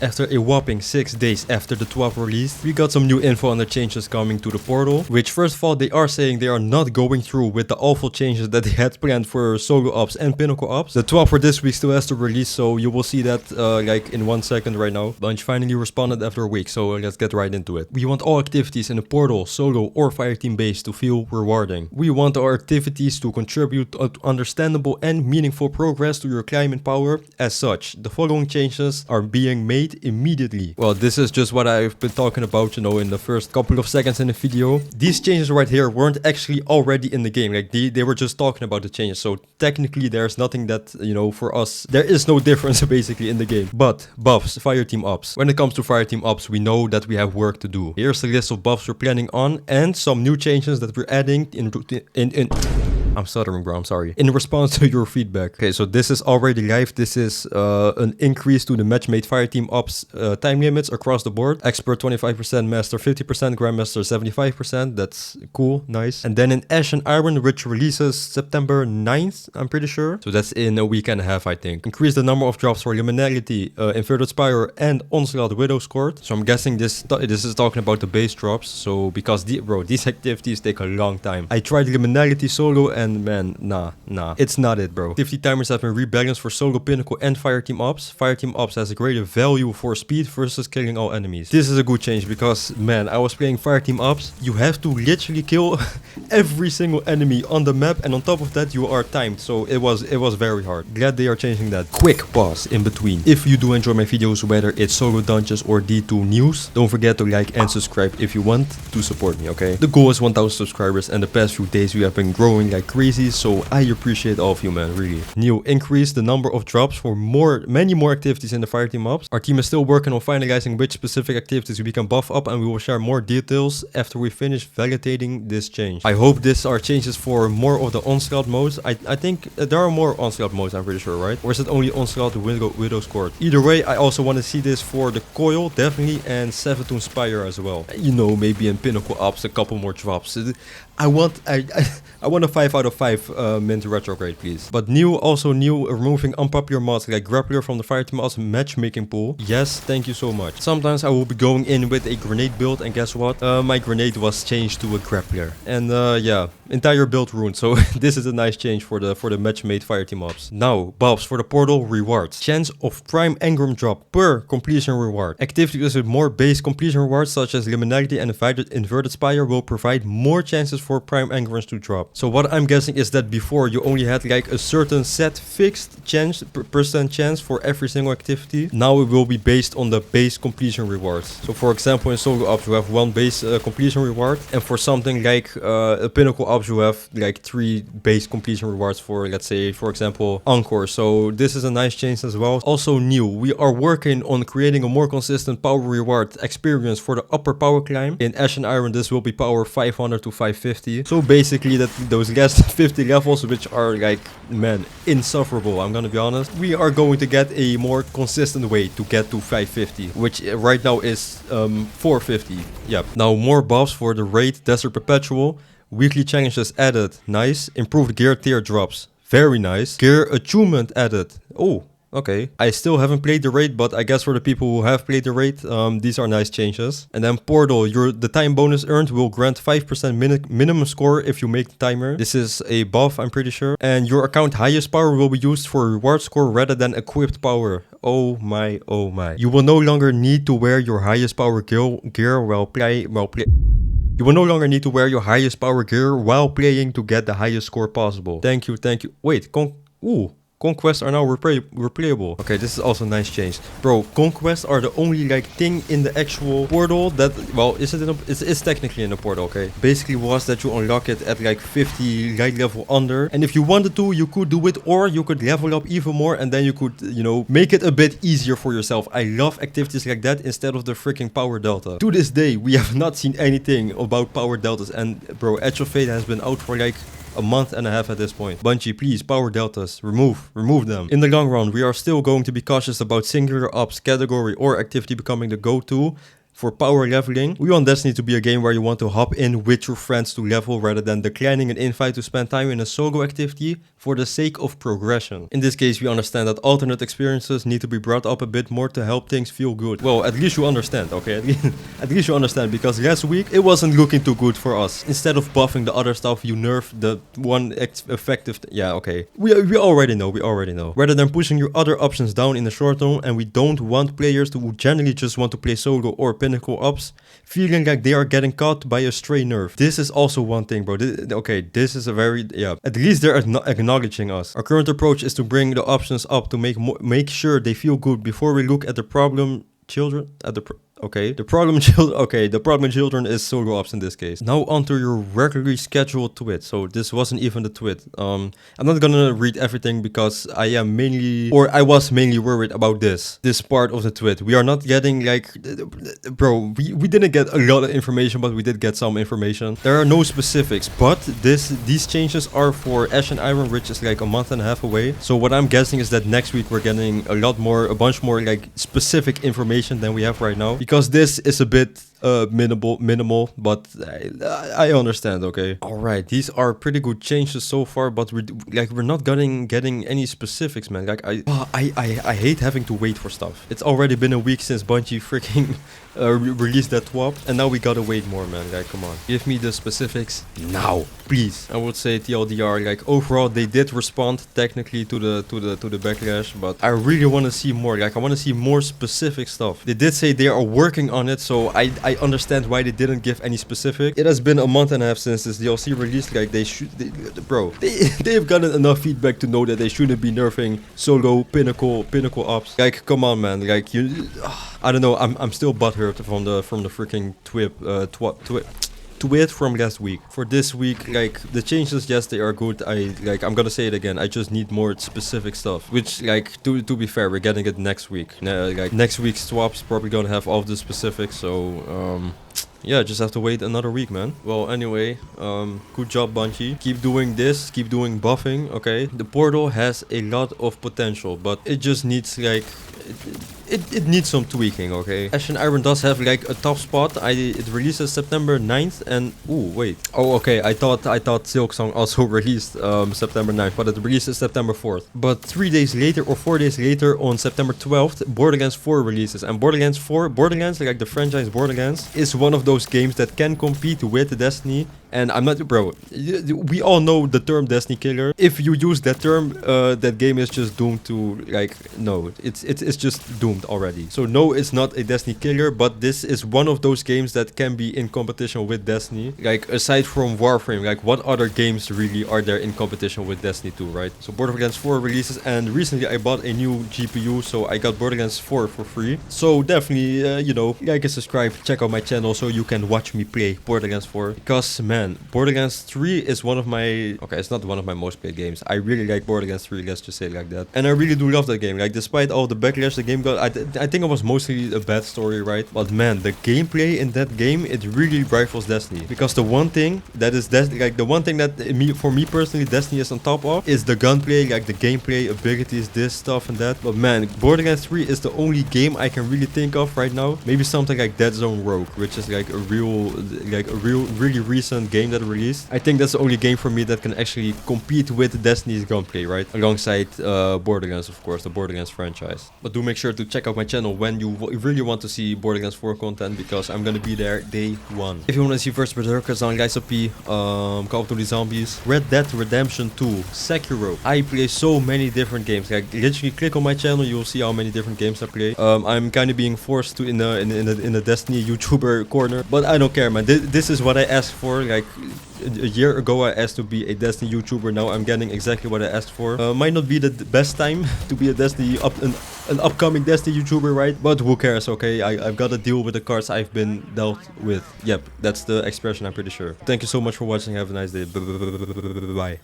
After a whopping 6 days after the 12th release, we got some new info on the changes coming to the portal, which first of all they are saying they are not going through with the awful changes that they had planned for solo ops and pinnacle ops. The 12th for this week still has to release, so you will see that like in 1 second right now. Bungie finally responded after a week, so let's get right into it. We want all activities in the portal, solo or fireteam base to feel rewarding. We want our activities to contribute to understandable and meaningful progress to your climb in power. As such, the following changes are being made immediately. Well, this is just what I've been talking about, you know, in the first couple of seconds in the video. These changes right here weren't actually already in the game. Like they were just talking about the changes. So technically there's nothing that, you know, for us, there is no difference basically in the game. But buffs, fireteam ops. When it comes to fireteam ops, we know that we have work to do. Here's a list of buffs we're planning on and some new changes that we're adding in I'm stuttering, bro, I'm sorry. In response to your feedback. Okay, so this is already live. This is an increase to the match-made fireteam ops time limits across the board. Expert 25%, Master 50%, Grandmaster 75%. That's cool, nice. And then in Ash and Iron, which releases September 9th, I'm pretty sure. So that's in a week and a half, I think. Increase the number of drops for Liminality, Inverted Spire, and Onslaught Widow's Court. So I'm guessing this is talking about the base drops. So because, these activities take a long time. I tried Liminality solo and man, nah, it's not it, bro. Activity timers have been rebalanced for solo, pinnacle, and fireteam ops. Fireteam ops has a greater value for speed versus killing all enemies. This is a good change because, man, I was playing fireteam ops. You have to literally kill every single enemy on the map, and on top of that, you are timed. So it was very hard. Glad they are changing that. Quick pause in between. If you do enjoy my videos, whether it's solo dungeons or D2 news, don't forget to like and subscribe if you want to support me, okay? The goal is 1000 subscribers, and the past few days we have been growing like crazy, so I appreciate all of you, man, really. New, increase the number of drops for many more activities in the fireteam ops. Our team is still working on finalizing which specific activities we can buff up, and we will share more details after we finish validating this change. I hope these are changes for more of the onslaught modes. I think there are more onslaught modes, I'm pretty sure, right? Or is it only onslaught Widow's Court? Either way, I also want to see this for the coil, definitely, and Seventune Spire as well. You know, maybe in pinnacle ops a couple more drops. I want a 5 out of 5 mint retrograde, please. But also new, removing unpopular mods like Grappler from the fireteam ops matchmaking pool. Yes, thank you so much. Sometimes I will be going in with a grenade build, and guess what? My grenade was changed to a Grappler. And yeah, entire build ruined. So this is a nice change for the match-made fireteam ops. Now, buffs for the portal rewards. Chance of prime engram drop per completion reward. Activities with more base completion rewards such as Liminality and Inverted Spire will provide more chances for prime engrams to drop. So what I'm guessing is that before you only had like a certain set fixed chance, percent chance for every single activity. Now it will be based on the base completion rewards. So for example, in solo ops you have 1 base completion reward, and for something like a pinnacle ops you have like 3 base completion rewards for, let's say, for example, Encore. So this is a nice change as well. Also new, we are working on creating a more consistent power reward experience for the upper power climb. In Ash and Iron this will be power 500 to 550. So basically those last 50 levels, which are like, man, insufferable, I'm gonna be honest, we are going to get a more consistent way to get to 550, which right now is 450. Yep. Now more buffs for the raid Desert Perpetual. Weekly challenges added. Nice. Improved gear tier drops. Very nice. Gear attunement added. Oh, okay. I still haven't played the raid, but I guess for the people who have played the raid, these are nice changes. And then Portal, the time bonus earned will grant 5% minimum score if you make the timer. This is a buff, I'm pretty sure. And your account highest power will be used for reward score rather than equipped power. Oh my, oh my. You will no longer need to wear your highest power gear You will no longer need to wear your highest power gear while playing to get the highest score possible. Thank you. Wait, Conquests are now replayable. Okay, this is also a nice change. Bro, conquests are the only like thing in the actual portal that, well, it's technically in the portal, okay? Basically was that you unlock it at like 50 light level under. And if you wanted to, you could do it, or you could level up even more and then you could, you know, make it a bit easier for yourself. I love activities like that instead of the freaking power delta. To this day, we have not seen anything about power deltas, and bro, Edge of Fate has been out for like a month and a half at this point. Bungie, please, power deltas, remove them. In the long run, we are still going to be cautious about singular ops, category, or activity becoming the go-to. For power leveling, we want Destiny to be a game where you want to hop in with your friends to level rather than declining an invite to spend time in a solo activity for the sake of progression. In this case, we understand that alternate experiences need to be brought up a bit more to help things feel good. Well, at least you understand, okay? At least you understand, because last week it wasn't looking too good for us. Instead of buffing the other stuff, you nerfed the one effective... yeah, okay. We already know, Rather than pushing your other options down in the short term, and we don't want players who generally just want to play solo or pinnacle ops feeling like they are getting caught by a stray nerf. This is also one thing, bro. This is a very... yeah. At least they're acknowledging us. Our current approach is to bring the options up to make sure they feel good before we look at the problem children at the the problem children is solo ops in this case. Now onto your regularly scheduled twid. So this wasn't even the twid. I'm not gonna read everything because I was mainly worried about this part of the twid. We are not getting like, bro, we didn't get a lot of information, but we did get some information. There are no specifics, but these changes are for Ash and Iron, which is like a month and a half away. So what I'm guessing is that next week we're getting a bunch more like specific information than we have right now. Because this is a bit minimal, but I understand, okay? Alright, these are pretty good changes so far, but we're not getting any specifics, man. Like I hate having to wait for stuff. It's already been a week since Bungie freaking released that twop, and now we gotta wait more, man. Like, come on, give me the specifics now, please. I would say TLDR, like overall they did respond technically to the backlash, but I really want to see more. Like, I want to see more specific stuff. They did say they are working on it, so I understand why they didn't give any specific. It has been a month and a half since this DLC released. Like, they've gotten enough feedback to know that they shouldn't be nerfing solo pinnacle ops. Like, come on, man. Like, I don't know. I'm still butthurt from the freaking twid from last week. For this week, like, the changes, yes, they are good. I'm gonna say it again, I just need more specific stuff, which, like, to be fair, we're getting it next week. Like, next week's swap's probably gonna have all the specifics, so yeah, just have to wait another week, man. Well, anyway, good job, Bungie. Keep doing this, keep doing buffing, okay? The portal has a lot of potential, but it just needs, like, it needs some tweaking, okay? Ash and Iron does have like a tough spot. It releases September 9th, and okay, I thought Silksong also released September 9th, but it releases September 4th. But 3 days later or 4 days later, on September 12th, Borderlands 4 releases, and Borderlands, like the franchise Borderlands, is one of those games that can compete with Destiny. And I'm not, bro, we all know the term Destiny killer. If you use that term, that game is just doomed to, like, no, it's just doomed already. So no, it's not a Destiny killer, but this is one of those games that can be in competition with Destiny. Like, aside from Warframe, like, what other games really are there in competition with Destiny 2, right? So Borderlands 4 releases, and recently I bought a new GPU, so I got Borderlands 4 for free. So definitely, you know, like and subscribe, check out my channel so you can watch me play Borderlands 4. Because, man, Borderlands 3 is one of my... okay, it's not one of my most played games. I really like Borderlands 3, let's just say it like that. And I really do love that game. Like, despite all the backlash the game got, I think it was mostly a bad story, right? But man, the gameplay in that game, it really rivals Destiny. Because the one thing that is for me personally, Destiny is on top of is the gunplay, like the gameplay, abilities, this stuff and that. But man, Borderlands 3 is the only game I can really think of right now. Maybe something like Dead Zone Rogue, which is like a really recent game that released. I think that's the only game for me that can actually compete with Destiny's gunplay, right? Alongside Borderlands, of course, the Borderlands franchise. But do make sure to check out my channel when you really want to see Borderlands 4 content, because I'm gonna be there day one. If you want to see first Berserkers on Guys OP, Call of Duty Zombies, Red Dead Redemption 2, Sekiro. I play so many different games. Like, literally click on my channel, you'll see how many different games I play. I'm kind of being forced to in the Destiny YouTuber corner, but I don't care, man. This is what I asked for. Like, a year ago I asked to be a Destiny YouTuber. Now I'm getting exactly what I asked for. Might not be the best time to be a Destiny an upcoming Destiny YouTuber, right? But who cares, okay? I've got to deal with the cards I've been dealt with. Yep, that's the expression, I'm pretty sure. Thank you so much for watching. Have a nice day. Bye.